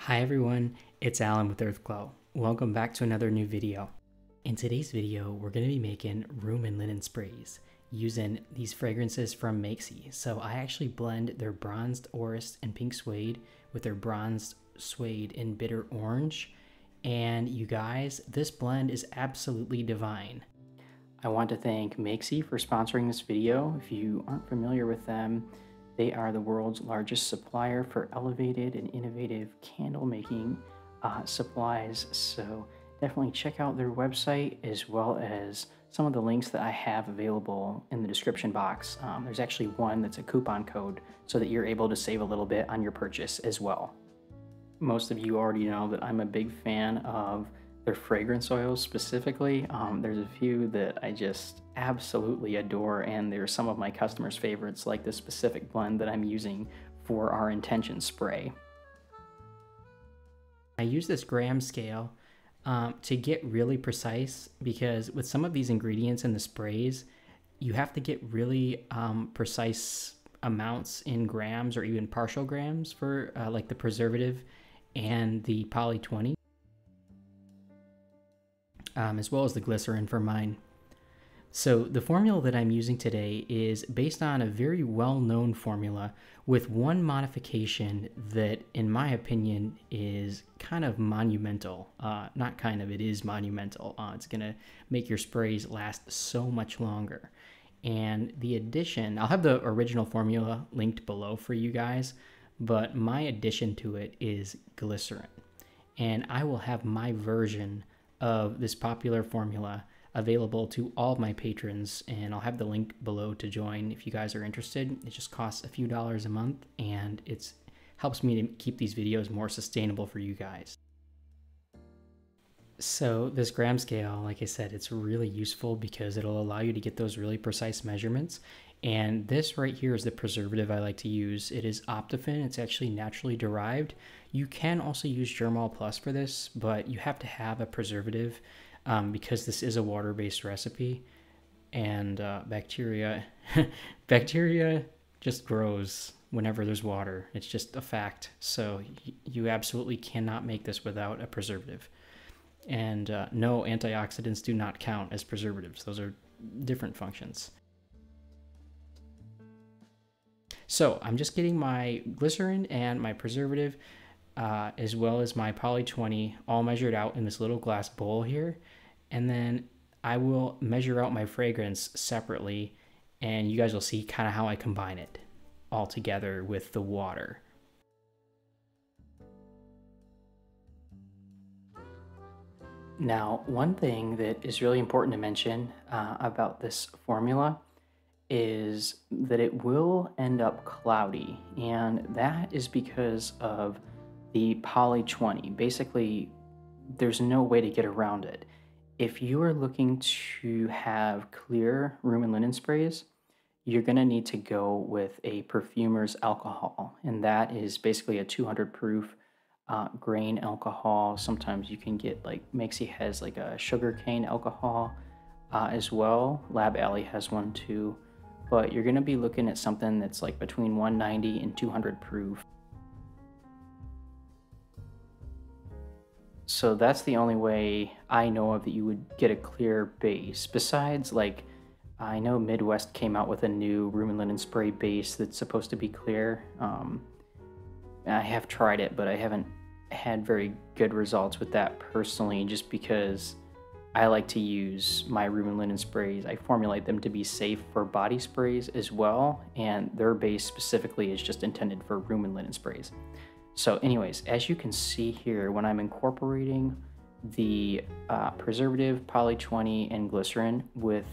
Hi everyone, it's Alan with 𝘴𝘶𝗡𝗚𝗏. Welcome back to another new video. In today's video, we're going to be making room and linen sprays using these fragrances from 𝘴𝘶𝗡𝗏𝗏. So I actually blend their bronzed orris and pink suede with their bronzed suede in bitter orange. And you guys, this blend is absolutely divine. I want to thank 𝘴𝘶𝗡𝗏𝗏 for sponsoring this video. If you aren't familiar with them, they are the world's largest supplier for elevated and innovative candle making supplies. So definitely check out their website as well as some of the links that I have available in the description box. There's actually one that's a coupon code so that you're able to save a little bit on your purchase as well. Most of you already know that I'm a big fan of their fragrance oils specifically. There's a few that I just absolutely adore, and they're some of my customers' favorites, like this specific blend that I'm using for our intention spray. I use this gram scale to get really precise, because with some of these ingredients in the sprays, you have to get really precise amounts in grams or even partial grams for like the preservative and the poly 20. As well as the glycerin for mine. So the formula that I'm using today is based on a very well-known formula with one modification that, in my opinion, is kind of monumental. Not kind of, it is monumental. It's gonna make your sprays last so much longer. And the addition, I'll have the original formula linked below for you guys, but my addition to it is glycerin. And I will have my version of this popular formula available to all of my patrons, and I'll have the link below to join if you guys are interested. It just costs a few dollars a month, and it helps me to keep these videos more sustainable for you guys. So this gram scale, like I said, it's really useful because it'll allow you to get those really precise measurements. And this right here is the preservative I like to use. It is Optifin. It's actually naturally derived. You can also use Germall Plus for this, but you have to have a preservative because this is a water-based recipe, and bacteria just grows whenever there's water. It's just a fact. So you absolutely cannot make this without a preservative. And no, antioxidants do not count as preservatives. Those are different functions. So I'm just getting my glycerin and my preservative as well as my poly 20 all measured out in this little glass bowl here. And then I will measure out my fragrance separately, and you guys will see kind of how I combine it all together with the water. Now, one thing that is really important to mention about this formula is that it will end up cloudy, and that is because of the poly 20. Basically, there's no way to get around it. If you are looking to have clear room and linen sprays, you're gonna need to go with a perfumer's alcohol, and that is basically a 200 proof grain alcohol. Sometimes you can get, like, 𝘴𝘶𝗡𝗏𝗏 has like a sugarcane alcohol as well. Lab Alley has one too. But you're gonna be looking at something that's like between 190 and 200 proof. So that's the only way I know of that you would get a clear base. Besides, like, I know Midwest came out with a new room and linen spray base that's supposed to be clear. I have tried it, but I haven't had very good results with that personally, just because I like to use my room and linen sprays. I formulate them to be safe for body sprays as well, and their base specifically is just intended for room and linen sprays. So anyways, as you can see here, when I'm incorporating the preservative, poly 20, and glycerin with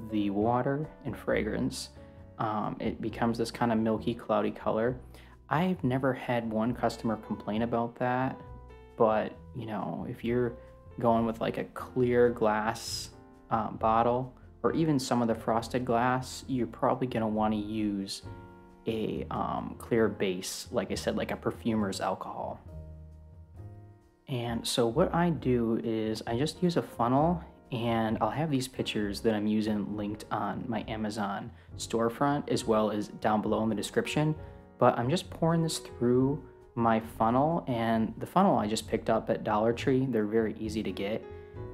the water and fragrance, it becomes this kind of milky, cloudy color. I've never had one customer complain about that, but you know, if you're going with like a clear glass bottle, or even some of the frosted glass, you're probably going to want to use a clear base, like I said, like a perfumer's alcohol. And so what I do is I just use a funnel, and I'll have these pictures that I'm using linked on my Amazon storefront as well as down below in the description. But I'm just pouring this through my funnel, and the funnel I just picked up at Dollar Tree. They're very easy to get,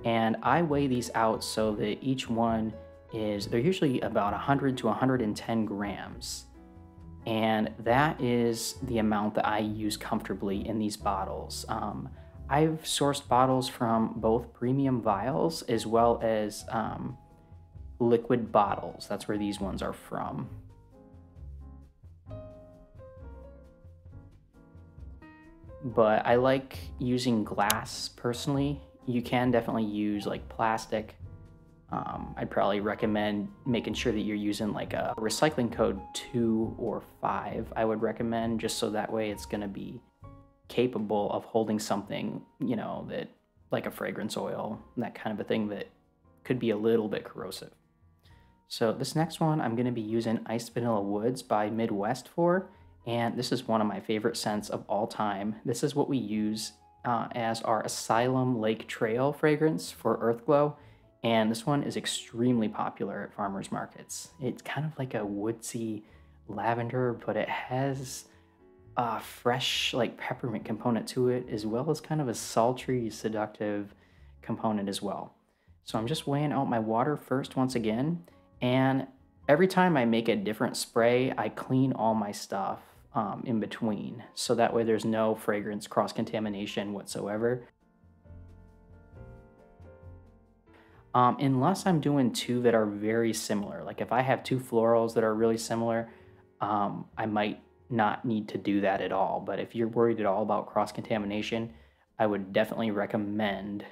and I weigh these out so that each one they're usually about 100 to 110 grams. And that is the amount that I use comfortably in these bottles. I've sourced bottles from both premium vials as well as liquid bottles. That's where these ones are from. But I like using glass personally. You can definitely use like plastic. I'd probably recommend making sure that you're using like a recycling code 2 or 5. I would recommend, just so that way it's going to be capable of holding something, you know, that like a fragrance oil, that kind of a thing that could be a little bit corrosive. So this next one I'm going to be using 𝘴𝘶𝘍𝘬𝗏 by Midwest for, and this is one of my favorite scents of all time. This is what we use as our Asylum Lake Trail fragrance for Earth Glow. And this one is extremely popular at farmers markets. It's kind of like a woodsy lavender, but it has a fresh like peppermint component to it, as well as kind of a sultry, seductive component as well. So I'm just weighing out my water first once again. And every time I make a different spray, I clean all my stuff in between. So that way there's no fragrance cross-contamination whatsoever. Unless I'm doing two that are very similar. Like if I have two florals that are really similar, I might not need to do that at all. But if you're worried at all about cross-contamination, I would definitely recommend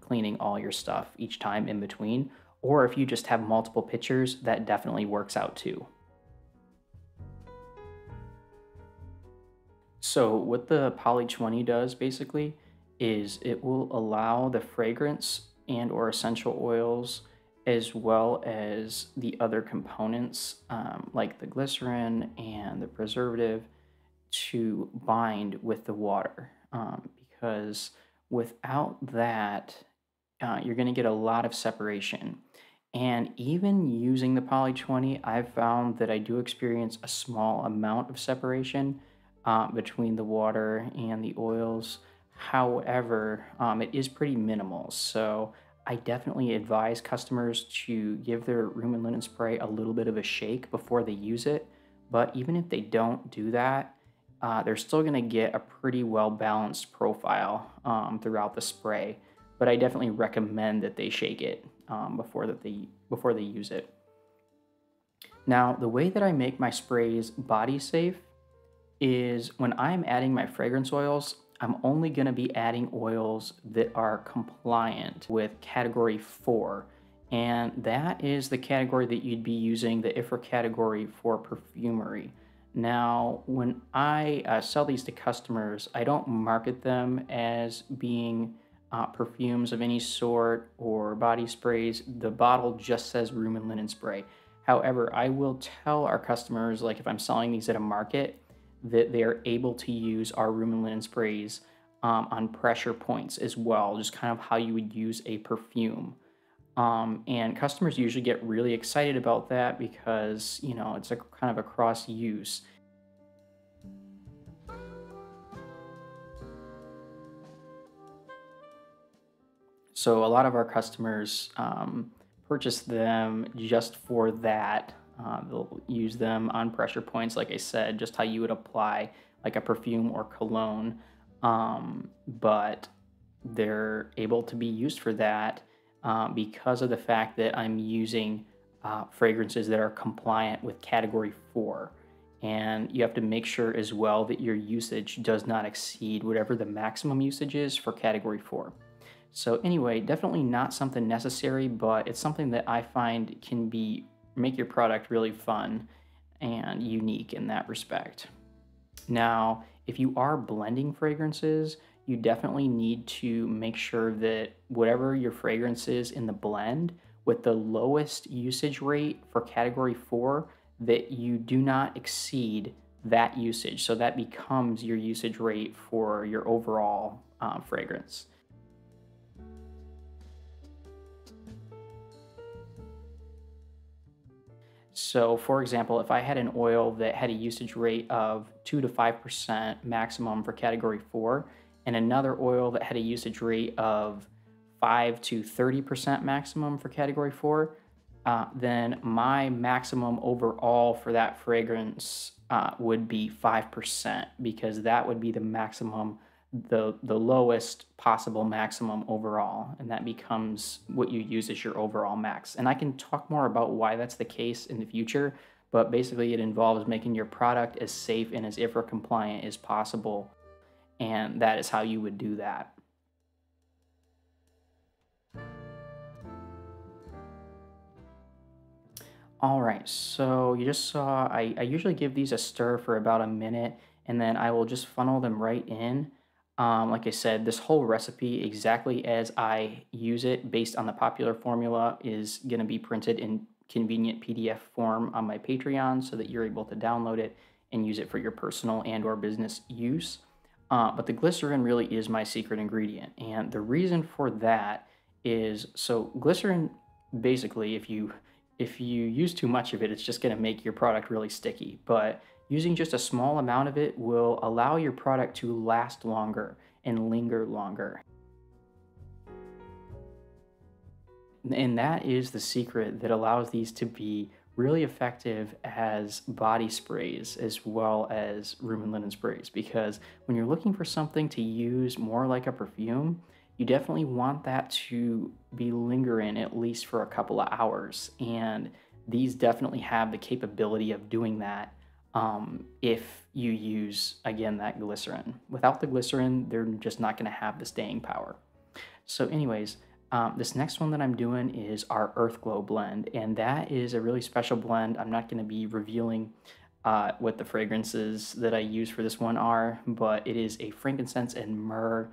cleaning all your stuff each time in between. Or if you just have multiple pitchers, that definitely works out too. So what the 𝘴𝘶𝗍𝗏 does basically is it will allow the fragrance and or essential oils, as well as the other components like the glycerin and the preservative, to bind with the water, because without that you're going to get a lot of separation. And even using the 𝘴𝘶𝗍𝗏, I've found that I do experience a small amount of separation between the water and the oils. However, it is pretty minimal, so I definitely advise customers to give their room and linen spray a little bit of a shake before they use it. But even if they don't do that, they're still going to get a pretty well-balanced profile throughout the spray. But I definitely recommend that they shake it before they use it. Now, the way that I make my sprays body safe is when I'm adding my fragrance oils, I'm only going to be adding oils that are compliant with Category 4, and that is the category that you'd be using, the IFRA category for perfumery. Now, when I sell these to customers, I don't market them as being perfumes of any sort or body sprays. The bottle just says room and linen spray. However, I will tell our customers, like if I'm selling these at a market, that they are able to use our room and linen sprays on pressure points as well, just kind of how you would use a perfume. And customers usually get really excited about that because, you know, it's a kind of a cross use. So a lot of our customers purchase them just for that. They'll use them on pressure points, like I said, just how you would apply like a perfume or cologne. But they're able to be used for that because of the fact that I'm using fragrances that are compliant with Category 4. And you have to make sure as well that your usage does not exceed whatever the maximum usage is for Category 4. So anyway, definitely not something necessary, but it's something that I find can make your product really fun and unique in that respect. Now, if you are blending fragrances, you definitely need to make sure that whatever your fragrance is in the blend with the lowest usage rate for Category 4, that you do not exceed that usage. So that becomes your usage rate for your overall fragrance. So for example, if I had an oil that had a usage rate of 2 to 5% maximum for category 4, and another oil that had a usage rate of 5 to 30% maximum for category 4, then my maximum overall for that fragrance would be 5%, because that would be the maximum, the lowest possible maximum overall, and that becomes what you use as your overall max. And I can talk more about why that's the case in the future, but basically it involves making your product as safe and as IFRA compliant as possible, and that is how you would do that. All right, so you just saw I usually give these a stir for about a minute, and then I will just funnel them right in. Like I said, this whole recipe, exactly as I use it based on the popular formula, is going to be printed in convenient PDF form on my Patreon so that you're able to download it and use it for your personal and or business use. But the glycerin really is my secret ingredient. And the reason for that is, so glycerin, basically, if you use too much of it, it's just going to make your product really sticky. But using just a small amount of it will allow your product to last longer and linger longer. And that is the secret that allows these to be really effective as body sprays as well as room and linen sprays. Because when you're looking for something to use more like a perfume, you definitely want that to be lingering at least for a couple of hours. And these definitely have the capability of doing that if you use, again, that glycerin. Without the glycerin, they're just not going to have the staying power. So anyways, this next one that I'm doing is our Earth Glow blend, and that is a really special blend. I'm not going to be revealing what the fragrances that I use for this one are, but it is a frankincense and myrrh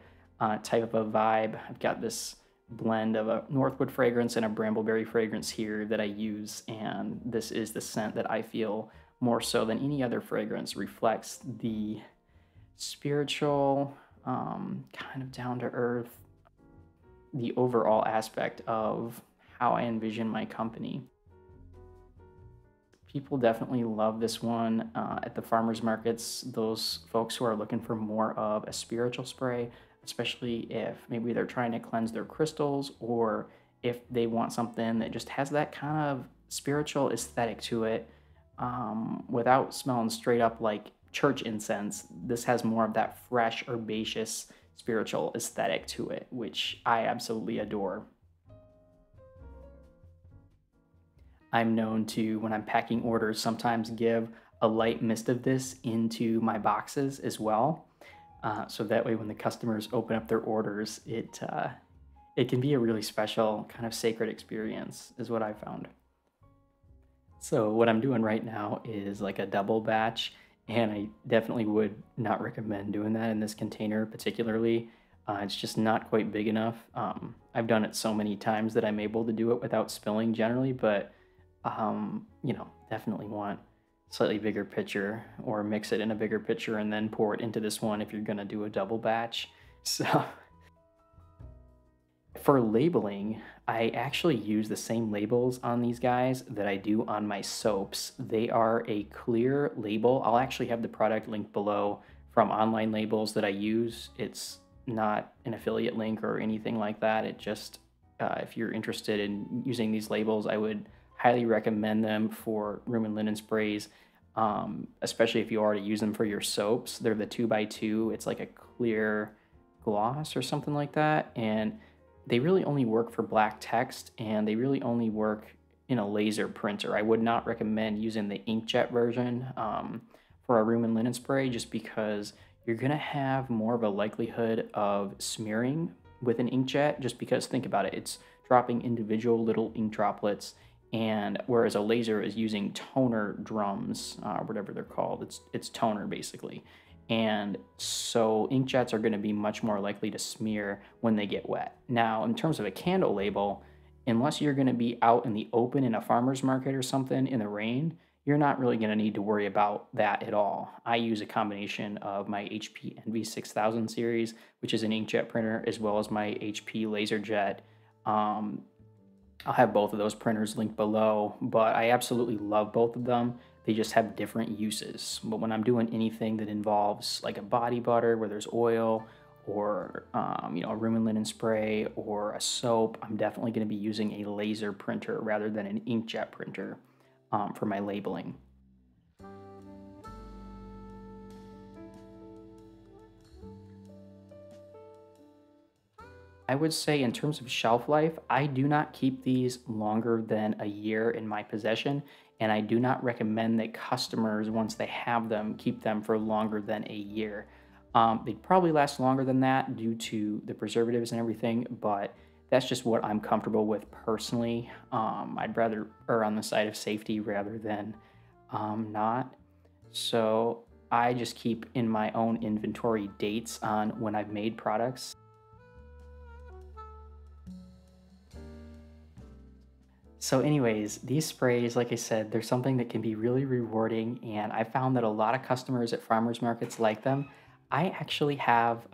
type of a vibe. I've got this blend of a Northwood fragrance and a brambleberry fragrance here that I use, and this is the scent that I feel more so than any other fragrance reflects the spiritual, kind of down to earth, the overall aspect of how I envision my company. People definitely love this one at the farmers markets, those folks who are looking for more of a spiritual spray, especially if maybe they're trying to cleanse their crystals, or if they want something that just has that kind of spiritual aesthetic to it, without smelling straight up like church incense. This has more of that fresh, herbaceous, spiritual aesthetic to it, which I absolutely adore. I'm known to, when I'm packing orders, sometimes give a light mist of this into my boxes as well. So that way when the customers open up their orders, it can be a really special kind of sacred experience, is what I found. So what I'm doing right now is like a double batch, and I definitely would not recommend doing that in this container particularly. It's just not quite big enough. I've done it so many times that I'm able to do it without spilling generally, but definitely want slightly bigger pitcher, or mix it in a bigger pitcher and then pour it into this one if you're gonna do a double batch. So for labeling, I actually use the same labels on these guys that I do on my soaps. They are a clear label. I'll actually have the product link below from Online Labels that I use. It's not an affiliate link or anything like that. It just, if you're interested in using these labels, I would highly recommend them for room and linen sprays, especially if you already use them for your soaps. They're the 2x2. It's like a clear gloss or something like that, and they really only work for black text, and they really only work in a laser printer. I would not recommend using the inkjet version for a room and linen spray, just because you're gonna have more of a likelihood of smearing with an inkjet, just because, think about it, it's dropping individual little ink droplets, and whereas a laser is using toner drums, whatever they're called, it's toner basically. And so inkjets are going to be much more likely to smear when they get wet. Now, in terms of a candle label, unless you're going to be out in the open in a farmer's market or something in the rain, you're not really going to need to worry about that at all. I use a combination of my HP Envy 6000 series, which is an inkjet printer, as well as my HP LaserJet I'll have both of those printers linked below, but I absolutely love both of them. They just have different uses. But when I'm doing anything that involves like a body butter where there's oil, or a room and linen spray or a soap, I'm definitely going to be using a laser printer rather than an inkjet printer for my labeling. I would say in terms of shelf life, I do not keep these longer than a year in my possession, and I do not recommend that customers, once they have them, keep them for longer than a year. They'd probably last longer than that due to the preservatives and everything, but that's just what I'm comfortable with personally. I'd rather err on the side of safety rather than not. So I just keep in my own inventory dates on when I've made products. So anyways, these sprays, like I said, they're something that can be really rewarding, and I found that a lot of customers at farmers markets like them. I actually have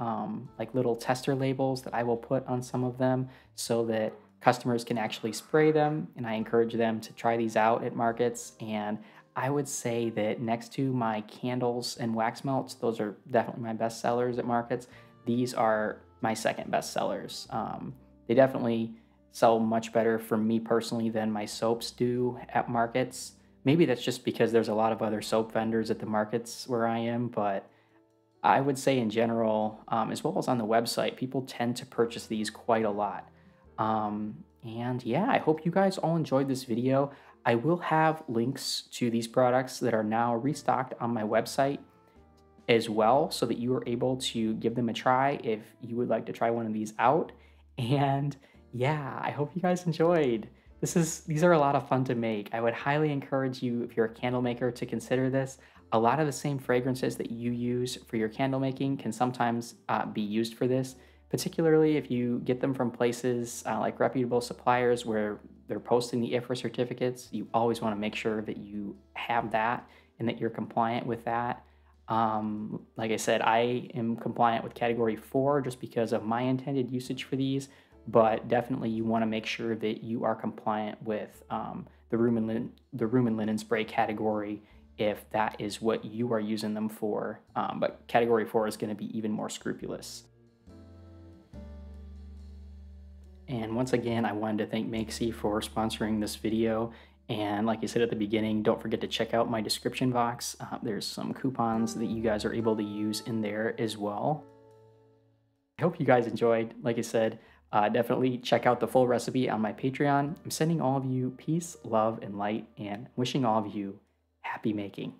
like little tester labels that I will put on some of them so that customers can actually spray them, and I encourage them to try these out at markets. And I would say that next to my candles and wax melts, those are definitely my best sellers at markets. These are my second best sellers. They definitely sell much better for me personally than my soaps do at markets. Maybe that's just because there's a lot of other soap vendors at the markets where I am, but I would say in general, as well as on the website, people tend to purchase these quite a lot. And yeah, I hope you guys all enjoyed this video. I will have links to these products that are now restocked on my website as well, so that you are able to give them a try if you would like to try one of these out. And yeah, I hope you guys enjoyed. These are a lot of fun to make. I would highly encourage you, if you're a candle maker, to consider this. A lot of the same fragrances that you use for your candle making can sometimes be used for this, particularly if you get them from places like reputable suppliers where they're posting the IFRA certificates. You always want to make sure that you have that and that you're compliant with that. Like I said, I am compliant with Category 4 just because of my intended usage for these, but definitely you want to make sure that you are compliant with the room and linen spray category if that is what you are using them for. But Category 4 is going to be even more scrupulous. And once again, I wanted to thank 𝘴𝘶𝘍 for sponsoring this video. And like I said at the beginning, don't forget to check out my description box. There's some coupons that you guys are able to use in there as well. I hope you guys enjoyed. Like I said, definitely check out the full recipe on my Patreon. I'm sending all of you peace, love, and light, and wishing all of you happy making.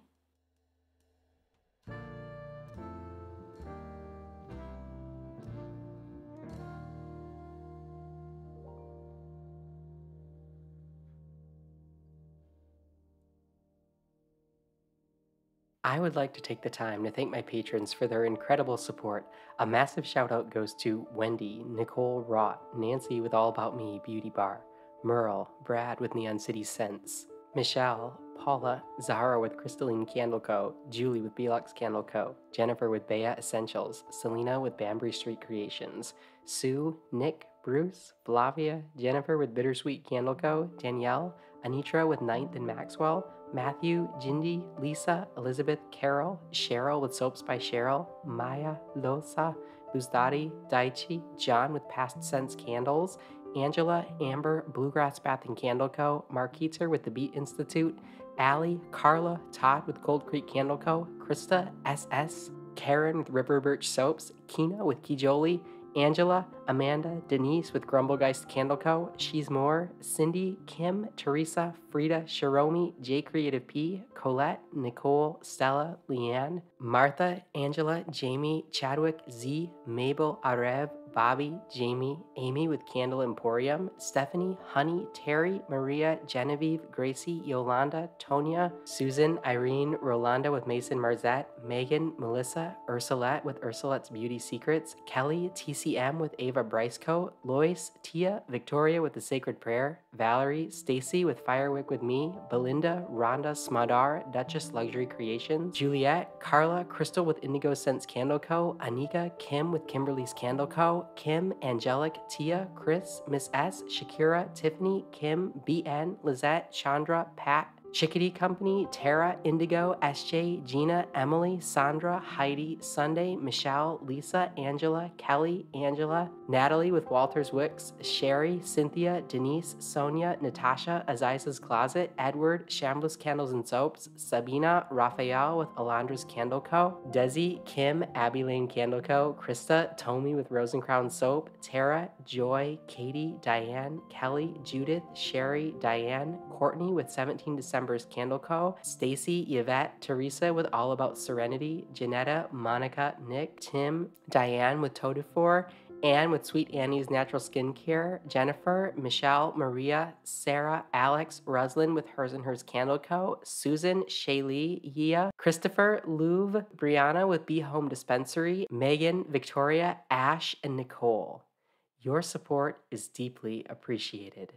I would like to take the time to thank my patrons for their incredible support. A massive shout out goes to Wendy, Nicole Rott, Nancy with All About Me Beauty Bar, Merle, Brad with Neon City Scents, Michelle, Paula, Zahara with Crystalline Candle Co., Julie with Belux Candle Co., Jennifer with Bea Essentials, Selena with Banbury Street Creations, Sue, Nick, Bruce, Flavia, Jennifer with Bittersweet Candle Co., Danielle, Anitra with Ninth and Maxwell, Matthew, Jindy, Lisa, Elizabeth, Carol, Cheryl with Soaps by Cheryl, Maya, Losa, Luzdati, Daichi, John with Past Sense Candles, Angela, Amber, Bluegrass Bath and Candle Co., Mark Keetzer with the Beat Institute, Allie, Carla, Todd with Cold Creek Candle Co., Krista, SS, Karen with River Birch Soaps, Kina with Kijoli, Angela, Amanda, Denise with Grumblegeist Candle Co., She's More, Cindy, Kim, Teresa, Frida, Shiromi, J Creative P, Colette, Nicole, Stella, Leanne, Martha, Angela, Jamie, Chadwick, Z, Mabel, Arev, Bobby, Jamie, Amy with Candle Emporium, Stephanie, Honey, Terry, Maria, Genevieve, Gracie, Yolanda, Tonya, Susan, Irene, Rolanda with Mason Marzette, Megan, Melissa, Ursulette with Ursulette's Beauty Secrets, Kelly, TCM with Ava Bryceco, Lois, Tia, Victoria with The Sacred Prayer, Valerie, Stacy with Firewick with Me, Belinda, Rhonda, Smadar, Star, Duchess Luxury Creations, Juliet, Carla, Crystal with Indigo Scents Candle Co., Anika, Kim with Kimberly's Candle Co., Kim, Angelic, Tia, Chris, Miss S, Shakira, Tiffany, Kim, BN, Lizette, Chandra, Pat, Chickadee Company, Tara, Indigo, SJ, Gina, Emily, Sandra, Heidi, Sunday, Michelle, Lisa, Angela, Kelly, Angela, Natalie with Walters Wicks, Sherry, Cynthia, Denise, Sonia, Natasha, Aziza's Closet, Edward, Shambliss Candles and Soaps, Sabina, Raphael with Alandra's Candle Co., Desi, Kim, Abbey Lane Candle Co., Krista, Tommy with Rose and Crown Soap, Tara, Joy, Katie, Diane, Kelly, Judith, Sherry, Diane, Courtney with 17 December's Candle Co., Stacy, Yvette, Teresa with All About Serenity, Janetta, Monica, Nick, Tim, Diane with Totifor, Anne with Sweet Annie's Natural Skincare, Jennifer, Michelle, Maria, Sarah, Alex, Roslyn with Hers and Hers Candle Co., Susan, Shaylee, Yia, Christopher, Louv, Brianna with Be Home Dispensary, Megan, Victoria, Ash, and Nicole. Your support is deeply appreciated.